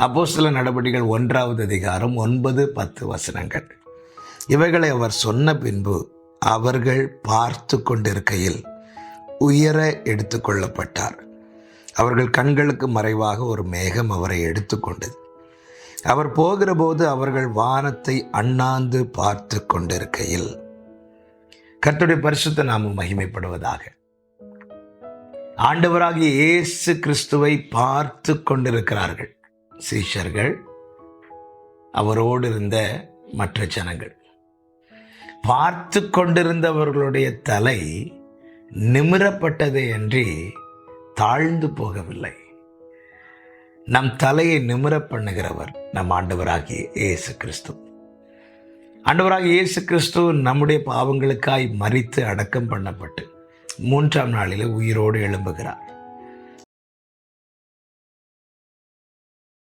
அப்போஸ்தலர் நடபடிகள் 1வது அதிகாரம் 9-10 இவைகளை அவர் சொன்ன பின்பு அவர்கள் பார்த்து கொண்டிருக்கையில் உயர எடுத்துக்கொள்ளப்பட்டார். அவர்கள் கண்களுக்கு மறைவாக ஒரு மேகம் அவரை எடுத்துக்கொண்டது. அவர் போகிற போது அவர்கள் வானத்தை அண்ணாந்து பார்த்து கொண்டிருக்கையில், கர்த்தருடைய பரிசுத்த நாமம் மகிமைப்படுவதாக, ஆண்டவராகிய இயேசு கிறிஸ்துவை பார்த்து கொண்டிருக்கிறார்கள் சீஷர்கள், அவரோடு இருந்த மற்ற ஜனங்கள். பார்த்து கொண்டிருந்தவர்களுடைய தலை நிமிரப்பட்டதே அன்றி தாழ்ந்து போகவில்லை. நம் தலையை நிமிர பண்ணுகிறவர் நம் ஆண்டவராகிய இயேசு கிறிஸ்து. ஆண்டவராகிய இயேசு கிறிஸ்து நம்முடைய பாவங்களுக்காய் மரித்து அடக்கம் பண்ணப்பட்டு 3ஆம் நாளில் உயிரோடு எழும்புகிறார்.